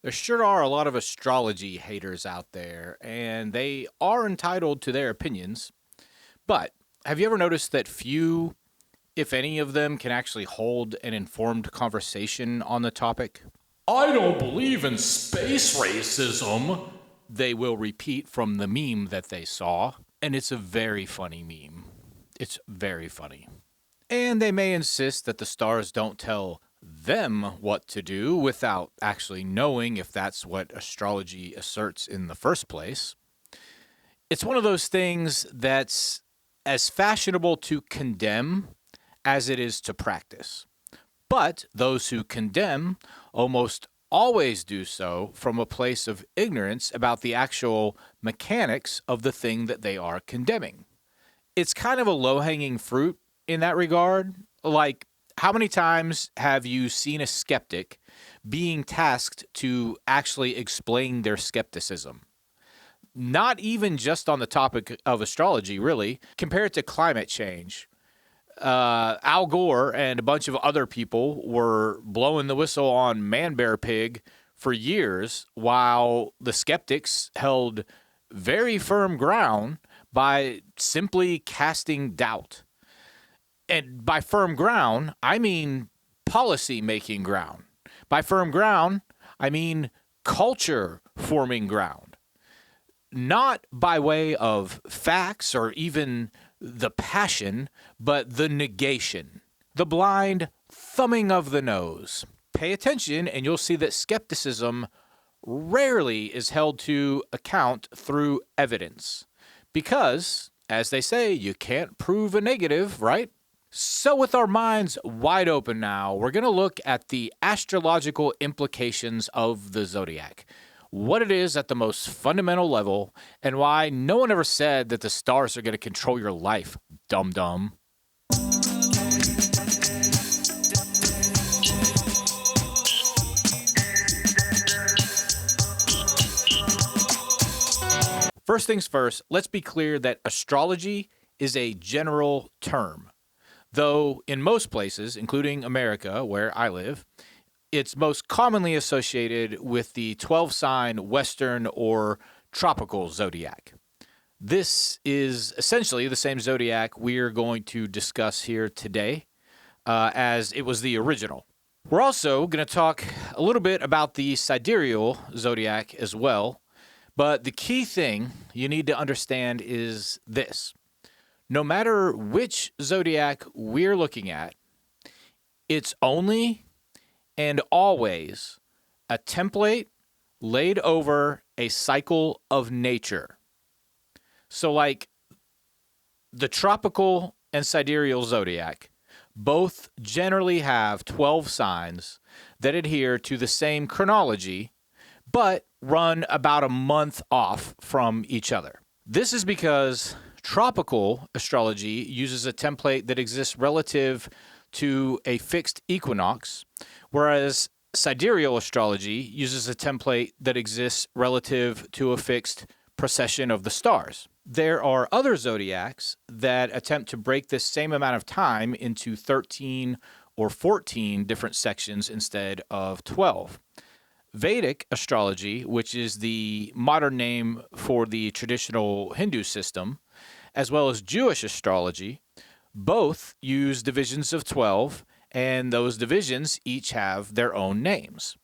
There sure are a lot of astrology haters out there, and they are entitled to their opinions. But have you ever noticed that few, if any of them, can actually hold an informed conversation on the topic? I don't believe in space racism. They will repeat from the meme that they saw, and it's a very funny meme. It's very funny. And they may insist that the stars don't tell them what to do without actually knowing if that's what astrology asserts in the first place. It's one of those things that's as fashionable to condemn as it is to practice. But those who condemn almost always do so from a place of ignorance about the actual mechanics of the thing that they are condemning. It's kind of a low-hanging fruit in that regard. Like, how many times have you seen a skeptic being tasked to actually explain their skepticism? Not even just on the topic of astrology, really. Compare it to climate change. Al Gore and a bunch of other people were blowing the whistle on Man Bear Pig for years, while the skeptics held very firm ground by simply casting doubt. And by firm ground, I mean policy-making ground. By firm ground, I mean culture-forming ground. Not by way of facts or even the passion, but the negation, the blind thumbing of the nose. Pay attention and you'll see that skepticism rarely is held to account through evidence. Because, as they say, you can't prove a negative, right? So with our minds wide open now, we're going to look at the astrological implications of the zodiac, what it is at the most fundamental level, and why no one ever said that the stars are going to control your life, dum-dum. First things first, let's be clear that astrology is a general term. Though in most places, including America, where I live, it's most commonly associated with the 12-sign Western or tropical zodiac. This is essentially the same zodiac we're going to discuss here today, as it was the original. We're also going to talk a little bit about the sidereal zodiac as well, but the key thing you need to understand is this. No matter which zodiac we're looking at, it's only and always a template laid over a cycle of nature. So like the tropical and sidereal zodiac both generally have 12 signs that adhere to the same chronology, but run about a month off from each other. This is because tropical astrology uses a template that exists relative to a fixed equinox, whereas sidereal astrology uses a template that exists relative to a fixed precession of the stars. There are other zodiacs that attempt to break this same amount of time into 13 or 14 different sections instead of 12. Vedic astrology, which is the modern name for the traditional Hindu system, as well as Jewish astrology, both use divisions of 12, and those divisions each have their own names.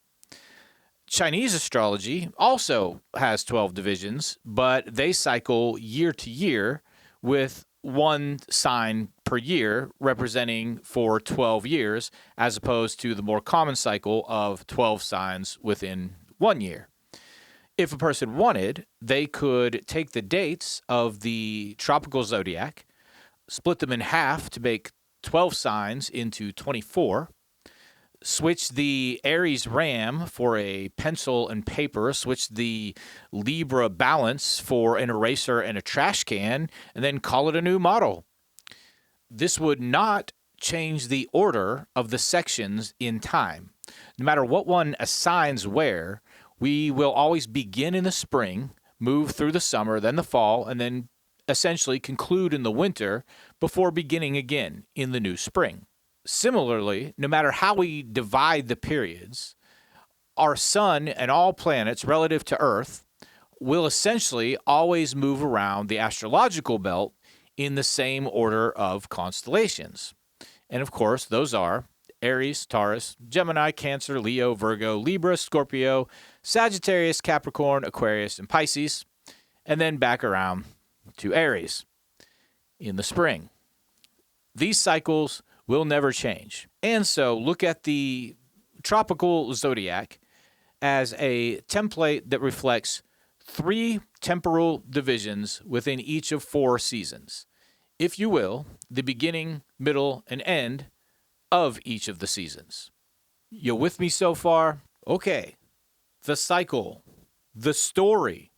Chinese astrology also has 12 divisions, but they cycle year to year with one sign per year representing for 12 years, as opposed to the more common cycle of 12 signs within 1 year. If a person wanted, they could take the dates of the tropical zodiac, split them in half to make 12 signs into 24, switch the Aries RAM for a pencil and paper, switch the Libra balance for an eraser and a trash can, and then call it a new model. This would not change the order of the sections in time. No matter what one assigns where, we will always begin in the spring, move through the summer, then the fall, and then essentially conclude in the winter before beginning again in the new spring. Similarly, no matter how we divide the periods, our sun and all planets relative to Earth will essentially always move around the astrological belt in the same order of constellations. And of course, those are Aries, Taurus, Gemini, Cancer, Leo, Virgo, Libra, Scorpio, Sagittarius, Capricorn, Aquarius, and Pisces, and then back around to Aries in the spring. These cycles will never change. And so look at the tropical zodiac as a template that reflects 3 temporal divisions within each of 4 seasons. If you will, the beginning, middle, and end of each of the seasons. You with me so far? Okay. The cycle, the story.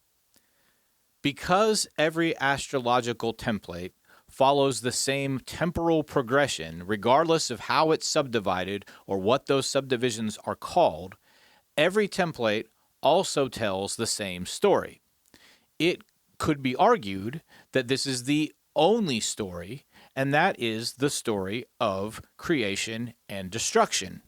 Because every astrological template follows the same temporal progression, regardless of how it's subdivided or what those subdivisions are called, every template also tells the same story. It could be argued that this is the only story, and that is the story of creation and destruction.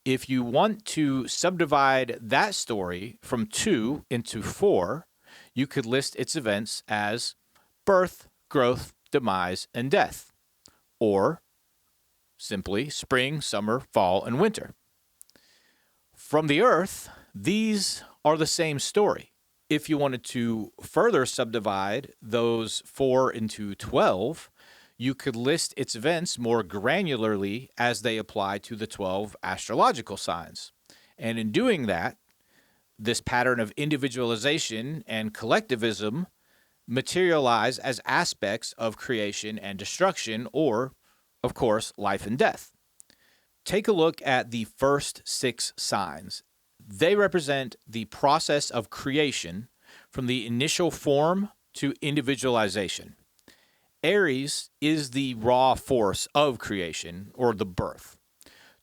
If you want to subdivide that story from 2 into 4, you could list its events as birth, growth, demise, and death, or simply spring, summer, fall, and winter. From the Earth, these are the same story. If you wanted to further subdivide those 4 into 12, you could list its events more granularly as they apply to the 12 astrological signs. And in doing that, this pattern of individualization and collectivism materialize as aspects of creation and destruction, or, of course, life and death. Take a look at the first 6 signs. They represent the process of creation from the initial form to individualization. Aries is the raw force of creation, or the birth.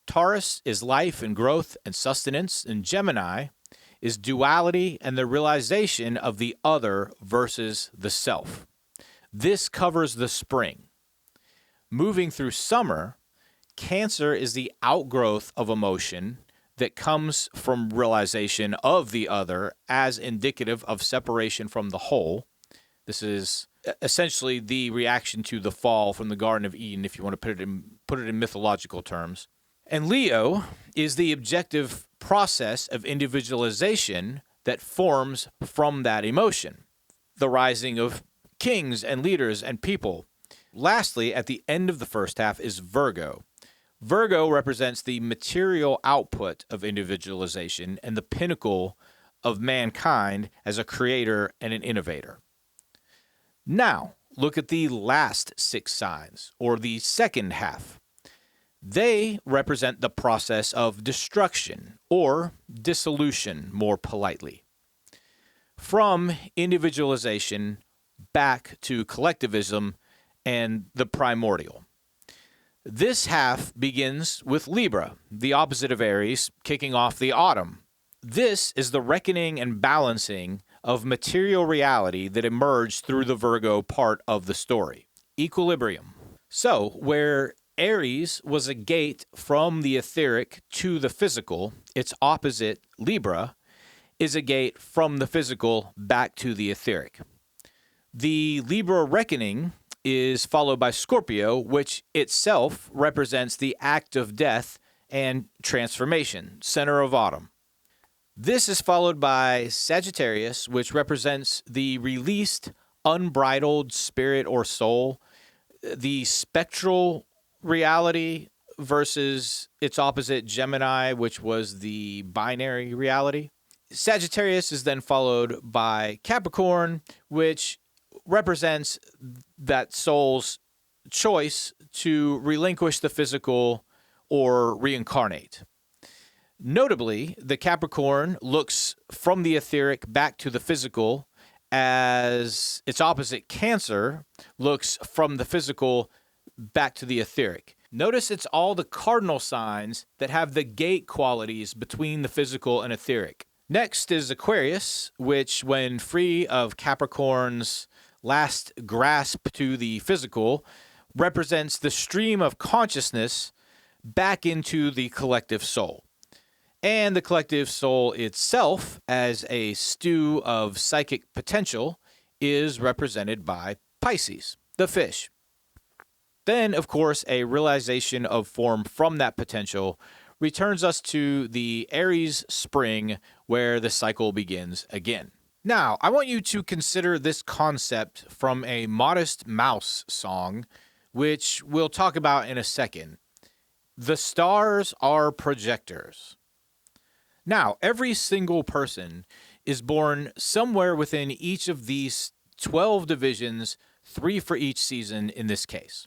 Taurus is life and growth and sustenance, and Gemini is duality and the realization of the other versus the self. This covers the spring. Moving through summer, Cancer is the outgrowth of emotion that comes from realization of the other as indicative of separation from the whole. This is essentially the reaction to the fall from the Garden of Eden, if you want to put it in mythological terms. And Leo is the objective process of individualization that forms from that emotion, the rising of kings and leaders and people. Lastly, at the end of the first half is Virgo. Virgo represents the material output of individualization and the pinnacle of mankind as a creator and an innovator. Now, look at the last 6 signs, or the second half. They represent the process of destruction, or dissolution, more politely. From individualization back to collectivism and the primordial. This half begins with Libra, the opposite of Aries, kicking off the autumn. This is the reckoning and balancing of material reality that emerged through the Virgo part of the story. Equilibrium. So, where Aries was a gate from the etheric to the physical, its opposite, Libra, is a gate from the physical back to the etheric. The Libra reckoning is followed by Scorpio, which itself represents the act of death and transformation, center of autumn. This is followed by Sagittarius, which represents the released, unbridled spirit or soul, the spectral reality versus its opposite, Gemini, which was the binary reality. Sagittarius is then followed by Capricorn, which represents that soul's choice to relinquish the physical or reincarnate. Notably, the Capricorn looks from the etheric back to the physical, as its opposite, Cancer, looks from the physical back to the etheric. Notice it's all the cardinal signs that have the gate qualities between the physical and etheric. Next is Aquarius, which, when free of Capricorn's last grasp to the physical, represents the stream of consciousness back into the collective soul. And the collective soul itself, as a stew of psychic potential, is represented by Pisces, the fish. Then, of course, a realization of form from that potential returns us to the Aries spring, where the cycle begins again. Now, I want you to consider this concept from a Modest Mouse song, which we'll talk about in a second. The stars are projectors. Now, every single person is born somewhere within each of these 12 divisions, 3 for each season in this case.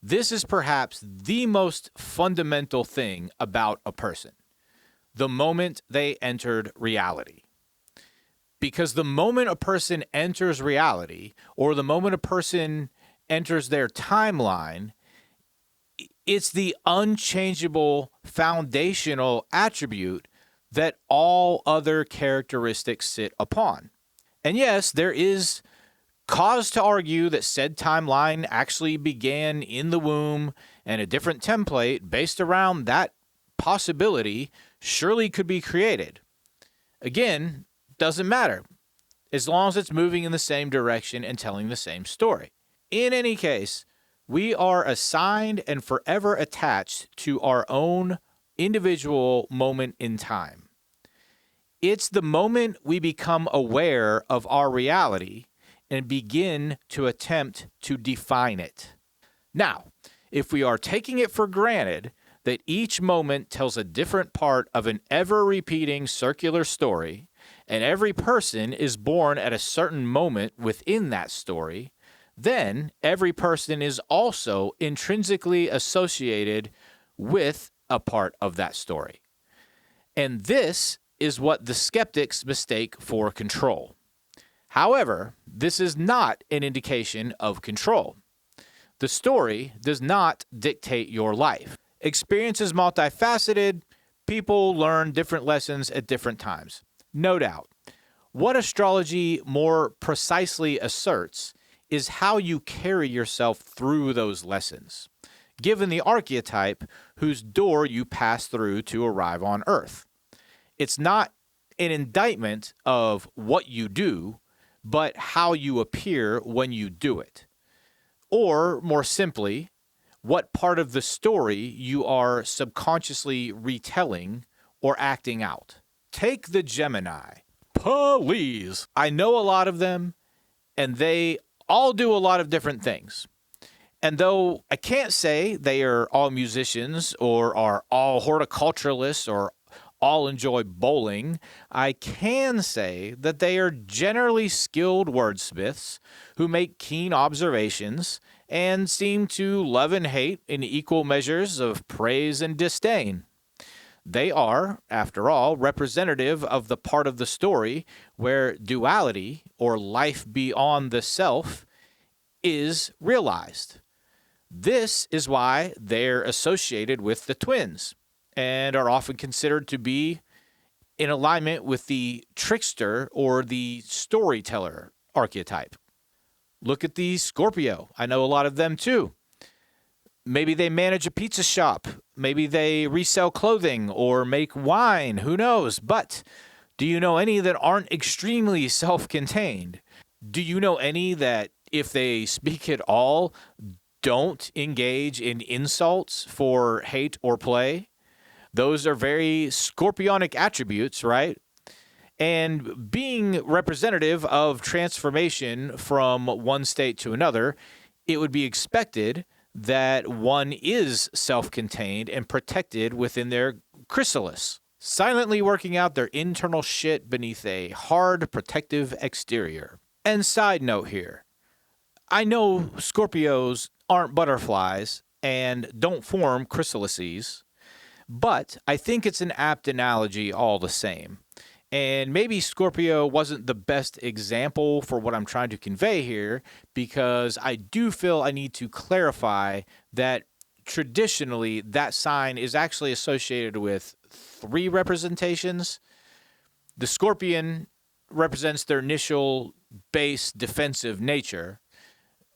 This is perhaps the most fundamental thing about a person, the moment they entered reality. Because the moment a person enters reality, or the moment a person enters their timeline, it's the unchangeable foundational attribute that all other characteristics sit upon. And yes, there is cause to argue that said timeline actually began in the womb, and a different template based around that possibility surely could be created. Again, doesn't matter, as long as it's moving in the same direction and telling the same story. In any case, we are assigned and forever attached to our own individual moment in time. It's the moment we become aware of our reality and begin to attempt to define it. Now, if we are taking it for granted that each moment tells a different part of an ever-repeating circular story, and every person is born at a certain moment within that story, then every person is also intrinsically associated with a part of that story. And this is what the skeptics mistake for control. However, this is not an indication of control. The story does not dictate your life. Experience is multifaceted. People learn different lessons at different times. No doubt. What astrology more precisely asserts is how you carry yourself through those lessons, given the archetype whose door you pass through to arrive on Earth. It's not an indictment of what you do, but how you appear when you do it. Or, more simply, what part of the story you are subconsciously retelling or acting out. Take the Gemini. Please. I know a lot of them, and they all do a lot of different things. And though I can't say they are all musicians or are all horticulturalists or all enjoy bowling, I can say that they are generally skilled wordsmiths who make keen observations and seem to love and hate in equal measures of praise and disdain. They are, after all, representative of the part of the story where duality, or life beyond the self, is realized. This is why they're associated with the twins, and are often considered to be in alignment with the trickster or the storyteller archetype. Look at the Scorpio. I know a lot of them too. Maybe they manage a pizza shop. Maybe they resell clothing or make wine. Who knows? But do you know any that aren't extremely self-contained? Do you know any that, if they speak at all, don't engage in insults for hate or play? Those are very scorpionic attributes, right? And being representative of transformation from one state to another, it would be expected that one is self-contained and protected within their chrysalis, silently working out their internal shit beneath a hard, protective exterior. And side note here, I know Scorpios aren't butterflies and don't form chrysalises, but I think it's an apt analogy all the same. And maybe Scorpio wasn't the best example for what I'm trying to convey here, because I do feel I need to clarify that traditionally that sign is actually associated with 3 representations. The Scorpion represents their initial base defensive nature,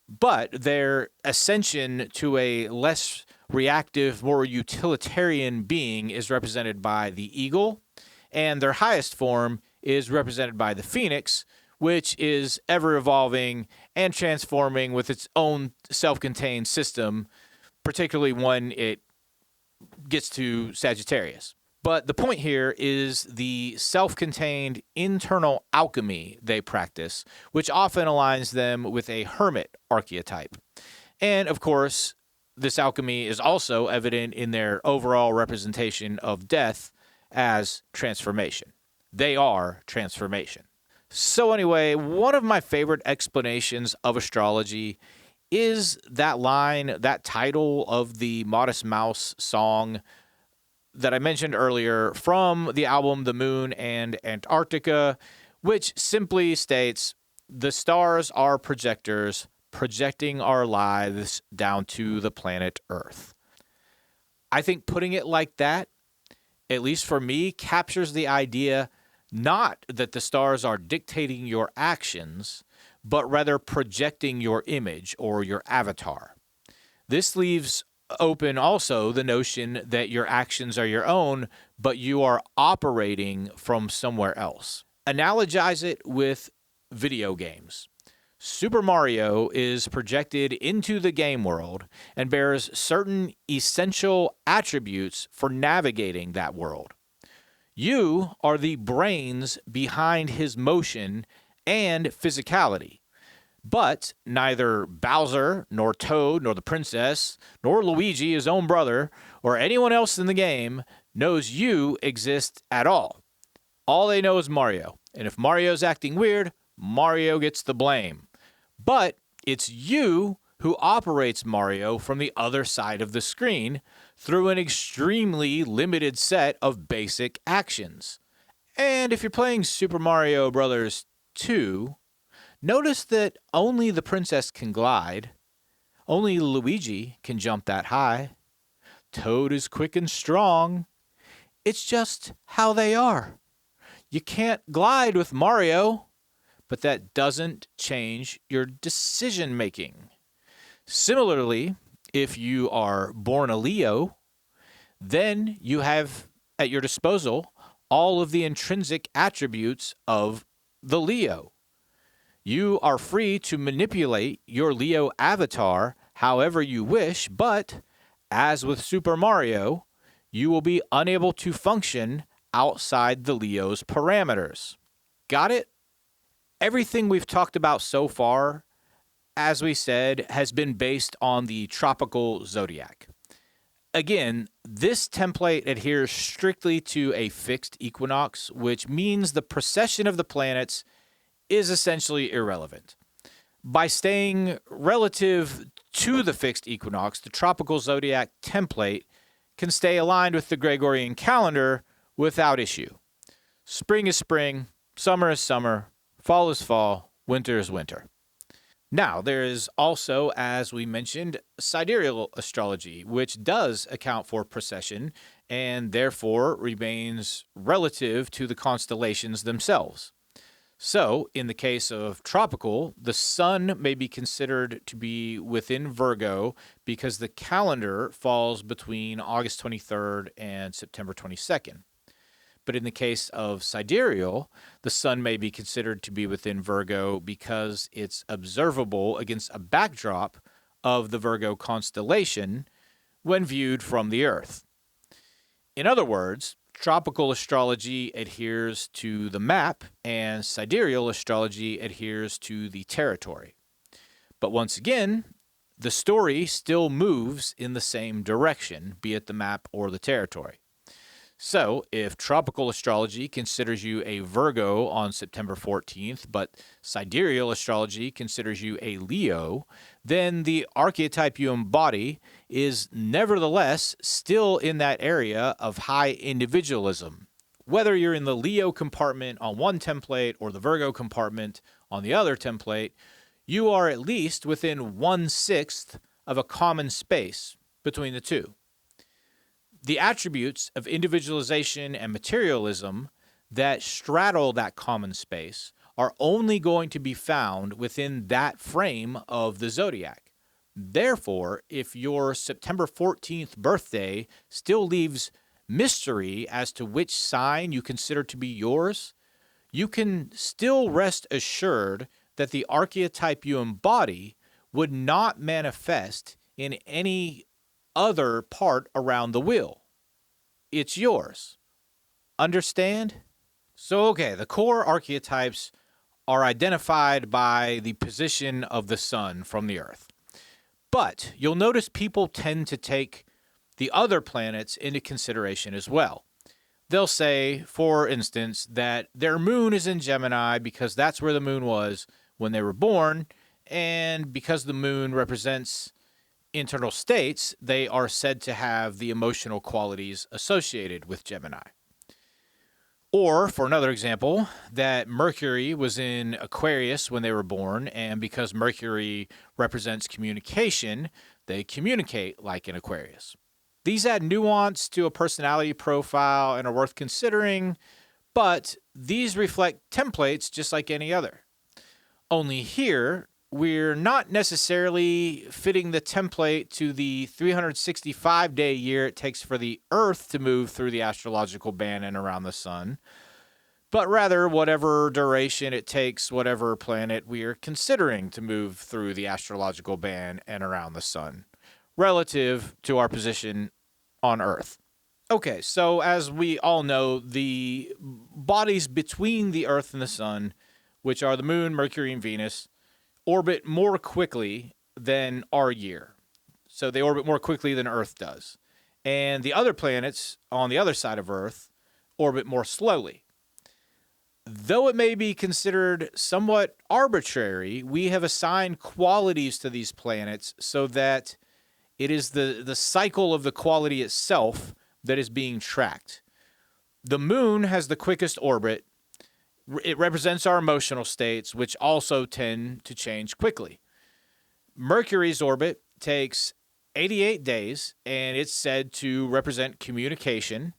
but their ascension to a less reactive, more utilitarian being is represented by the eagle, and their highest form is represented by the phoenix, which is ever-evolving and transforming with its own self-contained system, particularly when it gets to Sagittarius. But the point here is the self-contained internal alchemy they practice, which often aligns them with a hermit archetype. And of course, this alchemy is also evident in their overall representation of death as transformation. They are transformation. So anyway, one of my favorite explanations of astrology is that line, that title of the Modest Mouse song that I mentioned earlier from the album The Moon and Antarctica, which simply states, "The stars are projectors projecting our lives down to the planet Earth." I think putting it like that, at least for me, captures the idea not that the stars are dictating your actions, but rather projecting your image or your avatar. This leaves open also the notion that your actions are your own, but you are operating from somewhere else. Analogize it with video games. Super Mario is projected into the game world and bears certain essential attributes for navigating that world. You are the brains behind his motion and physicality. But neither Bowser, nor Toad, nor the princess, nor Luigi, his own brother, or anyone else in the game knows you exist at all. All they know is Mario. And if Mario's acting weird, Mario gets the blame. But it's you who operates Mario from the other side of the screen through an extremely limited set of basic actions. And if you're playing Super Mario Bros. 2, notice that only the princess can glide, only Luigi can jump that high, Toad is quick and strong. It's just how they are. You can't glide with Mario, but that doesn't change your decision making. Similarly, if you are born a Leo, then you have at your disposal all of the intrinsic attributes of the Leo. You are free to manipulate your Leo avatar however you wish, but as with Super Mario, you will be unable to function outside the Leo's parameters. Got it? Everything we've talked about so far, as we said, has been based on the tropical zodiac. Again, this template adheres strictly to a fixed equinox, which means the precession of the planets is essentially irrelevant. By staying relative to the fixed equinox, the tropical zodiac template can stay aligned with the Gregorian calendar without issue. Spring is spring, summer is summer, fall is fall, winter is winter. Now, there is also, as we mentioned, sidereal astrology, which does account for precession and therefore remains relative to the constellations themselves. So, in the case of tropical, the sun may be considered to be within Virgo because the calendar falls between August 23rd and September 22nd. But in the case of sidereal, the sun may be considered to be within Virgo because it's observable against a backdrop of the Virgo constellation when viewed from the Earth. In other words, tropical astrology adheres to the map and sidereal astrology adheres to the territory. But once again, the story still moves in the same direction, be it the map or the territory. So, if tropical astrology considers you a Virgo on September 14th, but sidereal astrology considers you a Leo, then the archetype you embody is nevertheless still in that area of high individualism. Whether you're in the Leo compartment on one template or the Virgo compartment on the other template, you are at least within 1/6 of a common space between the two. The attributes of individualization and materialism that straddle that common space are only going to be found within that frame of the zodiac. Therefore, if your September 14th birthday still leaves mystery as to which sign you consider to be yours, you can still rest assured that the archetype you embody would not manifest in any other part around the wheel. It's yours. Understand? So, okay, the core archetypes are identified by the position of the sun from the earth. But you'll notice people tend to take the other planets into consideration as well. They'll say, for instance, that their moon is in Gemini because that's where the moon was when they were born, and because the moon represents internal states, they are said to have the emotional qualities associated with Gemini. Or, for another example, that Mercury was in Aquarius when they were born, and because Mercury represents communication, they communicate like an Aquarius. These add nuance to a personality profile and are worth considering, but these reflect templates just like any other. Only here, we're not necessarily fitting the template to the 365-day year it takes for the Earth to move through the astrological band and around the sun, but rather whatever duration it takes whatever planet we are considering to move through the astrological band and around the sun, relative to our position on Earth. Okay, so as we all know, the bodies between the Earth and the sun, which are the Moon, Mercury, and Venus, orbit more quickly than our year. So they orbit more quickly than Earth does. And the other planets on the other side of Earth orbit more slowly. Though it may be considered somewhat arbitrary, we have assigned qualities to these planets so that it is the cycle of the quality itself that is being tracked. The moon has the quickest orbit. It represents our emotional states, which also tend to change quickly. Mercury's orbit takes 88 days, and it's said to represent communication.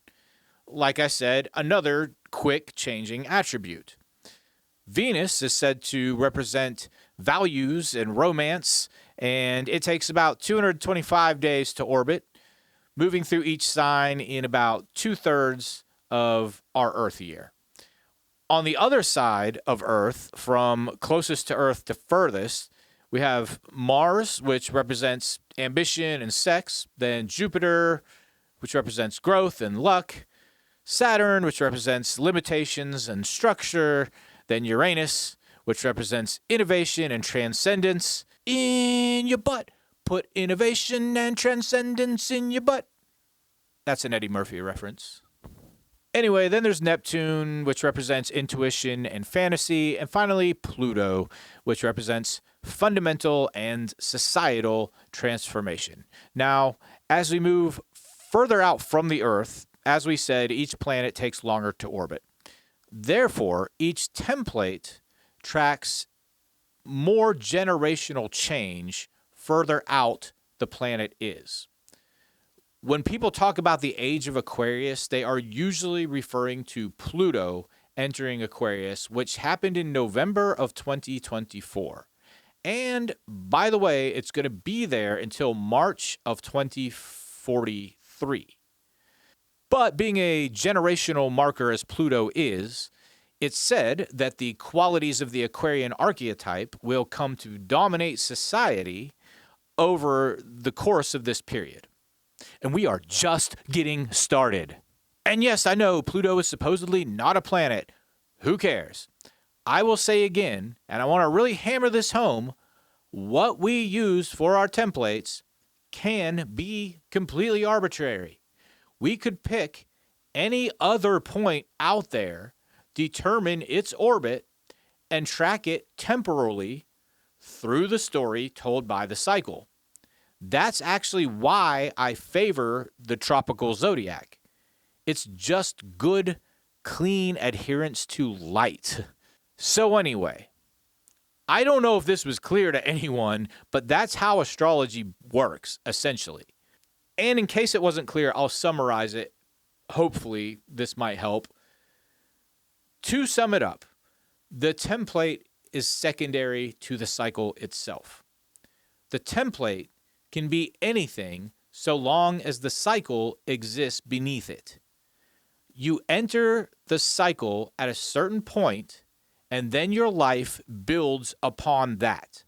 Like I said, another quick changing attribute. Venus is said to represent values and romance, and it takes about 225 days to orbit, moving through each sign in about 2/3 of our Earth year. On the other side of Earth, from closest to Earth to furthest, we have Mars, which represents ambition and sex, then Jupiter, which represents growth and luck, Saturn, which represents limitations and structure, then Uranus, which represents innovation and transcendence. In your butt. Put innovation and transcendence in your butt. That's an Eddie Murphy reference. Anyway, then there's Neptune, which represents intuition and fantasy, and finally Pluto, which represents fundamental and societal transformation. Now, as we move further out from the Earth, as we said, each planet takes longer to orbit. Therefore, each template tracks more generational change further out the planet is. When people talk about the age of Aquarius, they are usually referring to Pluto entering Aquarius, which happened in November of 2024. And by the way, it's going to be there until March of 2043. But being a generational marker as Pluto is, it's said that the qualities of the Aquarian archetype will come to dominate society over the course of this period. And we are just getting started. And yes, I know Pluto is supposedly not a planet. Who cares? I will say again, and I want to really hammer this home, what we use for our templates can be completely arbitrary. We could pick any other point out there, determine its orbit, and track it temporally through the story told by the cycle. That's actually why I favor the tropical zodiac. It's just good, clean adherence to light. So anyway, I don't know if this was clear to anyone, but that's how astrology works, essentially. And in case it wasn't clear, I'll summarize it. Hopefully, this might help. To sum it up, the template is secondary to the cycle itself. The template can be anything so long as the cycle exists beneath it. You enter the cycle at a certain point, and then your life builds upon that.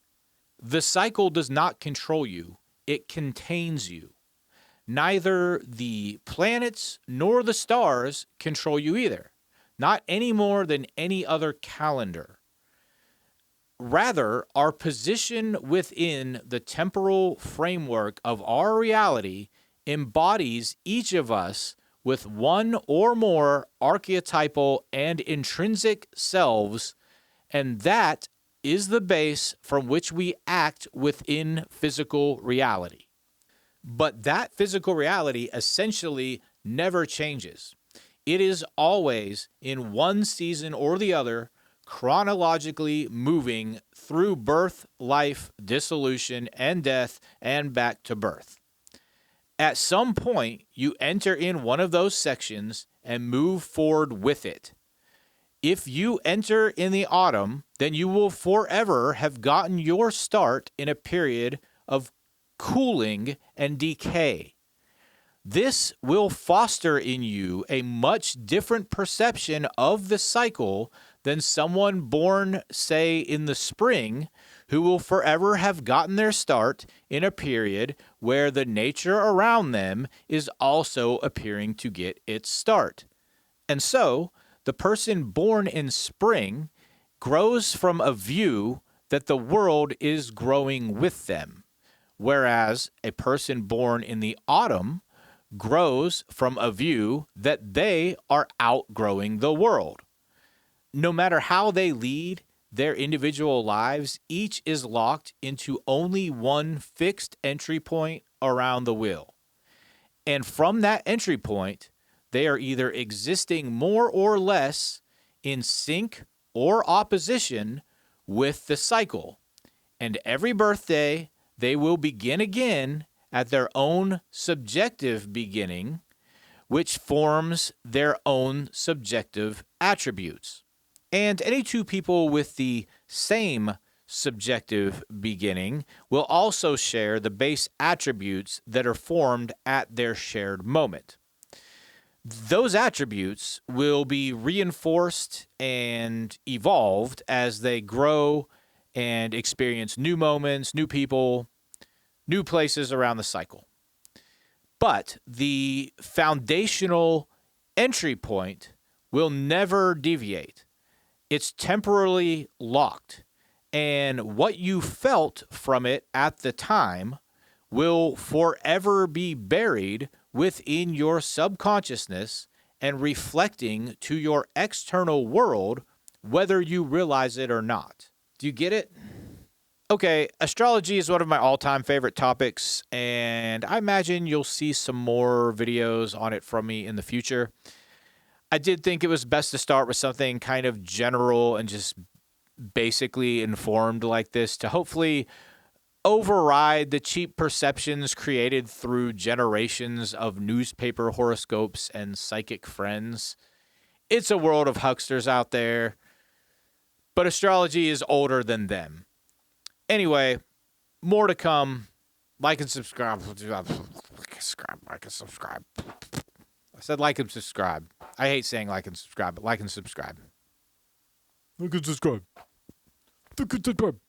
The cycle does not control you, it contains you. Neither the planets nor the stars control you either, not any more than any other calendar. Rather, our position within the temporal framework of our reality embodies each of us with one or more archetypal and intrinsic selves, and that is the base from which we act within physical reality. But that physical reality essentially never changes. It is always in one season or the other, chronologically moving through birth, life, dissolution, and death, and back to birth. At some point, you enter in one of those sections and move forward with it. If you enter in the autumn, then you will forever have gotten your start in a period of cooling and decay. This will foster in you a much different perception of the cycle than someone born, say, in the spring, who will forever have gotten their start in a period where the nature around them is also appearing to get its start. And so, the person born in spring grows from a view that the world is growing with them, whereas a person born in the autumn grows from a view that they are outgrowing the world. No matter how they lead their individual lives, each is locked into only one fixed entry point around the wheel. And from that entry point, they are either existing more or less in sync or opposition with the cycle. And every birthday, they will begin again at their own subjective beginning, which forms their own subjective attributes. And any two people with the same subjective beginning will also share the base attributes that are formed at their shared moment. Those attributes will be reinforced and evolved as they grow and experience new moments, new people, new places around the cycle. But the foundational entry point will never deviate. It's temporarily locked, and what you felt from it at the time will forever be buried within your subconsciousness and reflecting to your external world, whether you realize it or not. Do you get it? Okay, astrology is one of my all-time favorite topics, and I imagine you'll see some more videos on it from me in the future. I did think it was best to start with something kind of general and just basically informed like this to hopefully override the cheap perceptions created through generations of newspaper horoscopes and psychic friends. It's a world of hucksters out there, but astrology is older than them. Anyway, more to come. Like and subscribe. Like and subscribe. I said like and subscribe. I hate saying like and subscribe, but like and subscribe. Like and subscribe. Like and subscribe.